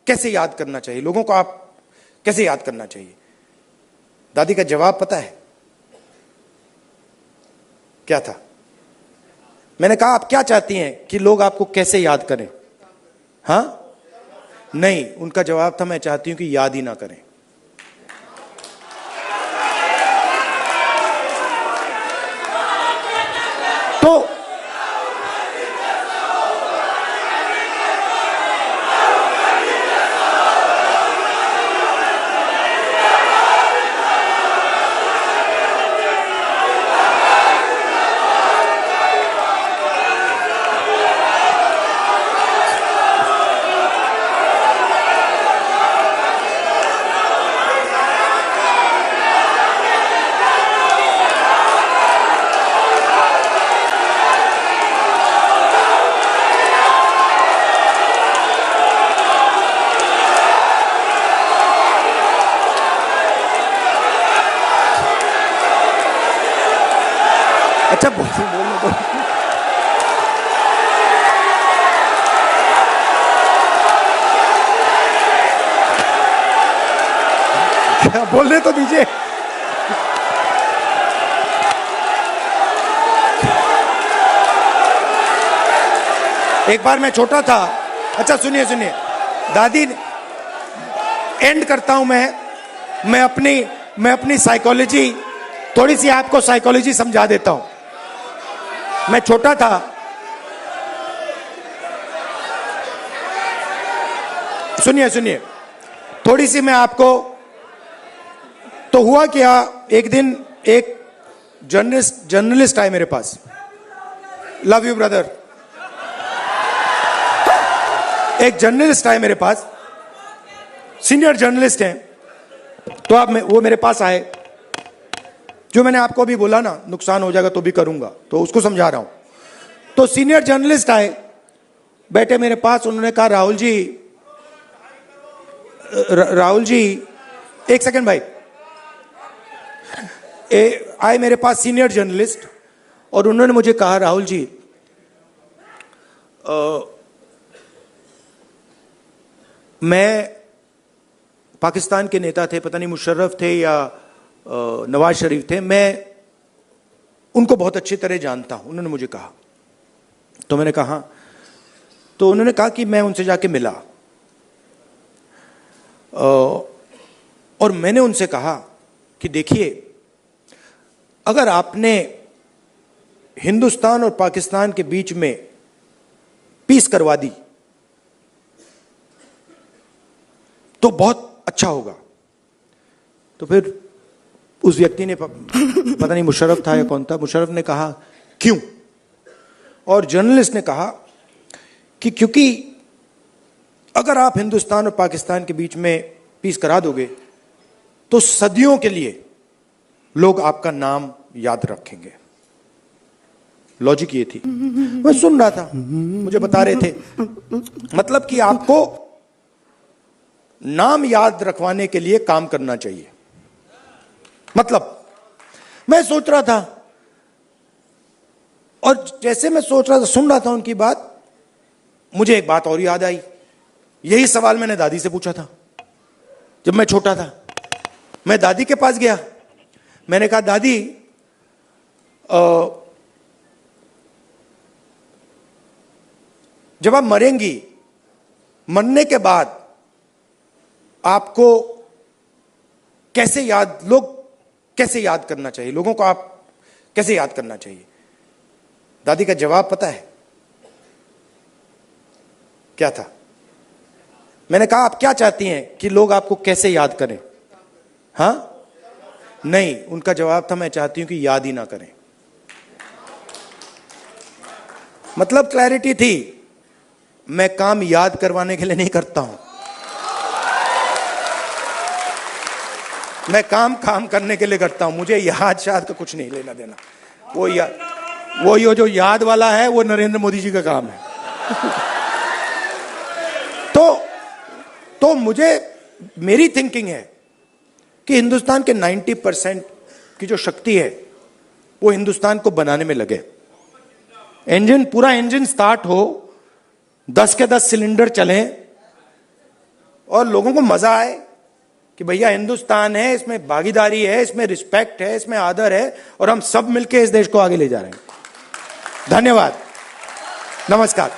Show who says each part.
Speaker 1: कैसे याद करना चाहिए, लोगों को आप कैसे याद करना चाहिए? दादी का जवाब पता है क्या था? मैंने कहा आप क्या चाहती हैं कि लोग आपको कैसे याद करें? हाँ, नहीं, उनका जवाब था मैं चाहती हूं कि याद ही ना करें। तो अच्छा बोलने दो। बोलने तो दीजिए। एक बार मैं छोटा था। अच्छा सुनिए सुनिए, दादी, एंड करता हूं मैं अपनी साइकोलॉजी, थोड़ी सी आपको साइकोलॉजी समझा देता हूं। मैं छोटा था, सुनिए सुनिए, थोड़ी सी मैं आपको, तो हुआ क्या, एक दिन एक जर्नलिस्ट आए मेरे पास। Love you brother. एक जर्नलिस्ट आए मेरे पास, सीनियर जर्नलिस्ट हैं, तो वो मेरे पास आए। जो मैंने आपको अभी बोला ना, नुकसान हो जाएगा तो भी करूंगा, तो उसको समझा रहा हूं। तो सीनियर जर्नलिस्ट आए, बैठे मेरे पास, उन्होंने कहा राहुल जी, एक सेकंड भाई, आए मेरे पास सीनियर जर्नलिस्ट, और उन्होंने मुझे कहा राहुल जी, मैं, पाकिस्तान के नेता थे, पता नहीं मुशर्रफ थे या नवाज शरीफ थे, मैं उनको बहुत अच्छी तरह जानता हूं, उन्होंने मुझे कहा। तो मैंने कहा, तो उन्होंने कहा कि मैं उनसे जाके मिला, और मैंने उनसे कहा कि देखिए, अगर आपने हिंदुस्तान और पाकिस्तान के बीच में पीस करवा दी तो बहुत अच्छा होगा। तो फिर उस व्यक्ति ने, पता नहीं मुशर्रफ था या कौन था, मुशर्रफ ने कहा क्यों? और जर्नलिस्ट ने कहा कि क्योंकि अगर आप हिंदुस्तान और पाकिस्तान के बीच में पीस करा दोगे तो सदियों के लिए लोग आपका नाम याद रखेंगे। लॉजिक ये थी, मैं सुन रहा था, मुझे बता रहे थे, मतलब कि आपको नाम याद रखवाने के लिए काम करना चाहिए। मतलब मैं सोच रहा था, और जैसे मैं सोच रहा था, सुन रहा था उनकी बात, मुझे एक बात और याद आई। यही सवाल मैंने दादी से पूछा था जब मैं छोटा था। मैं दादी के पास गया, मैंने कहा दादी, जब आप मरेंगी, मरने के बाद आपको लोग कैसे याद करना चाहिए, लोगों को आप कैसे याद करना चाहिए? दादी का जवाब पता है क्या था? मैंने कहा आप क्या चाहती हैं कि लोग आपको कैसे याद करें? हाँ, नहीं, उनका जवाब था मैं चाहती हूं कि याद ही ना करें। मतलब क्लैरिटी थी, मैं काम याद करवाने के लिए नहीं करता हूं, मैं काम करने के लिए करता हूं। मुझे याद शायद का कुछ नहीं लेना देना। वो ये जो याद वाला है वो नरेंद्र मोदी जी का काम है। तो मुझे, मेरी थिंकिंग है कि हिंदुस्तान के 90% की जो शक्ति है वो हिंदुस्तान को बनाने में लगे। पूरा इंजन स्टार्ट हो, 10 के 10 सिलेंडर चलें, और लोगों को मजा आए कि भैया हिंदुस्तान है, इसमें भागीदारी है, इसमें रिस्पेक्ट है, इसमें आदर है, और हम सब मिलकर इस देश को आगे ले जा रहे हैं। धन्यवाद, नमस्कार।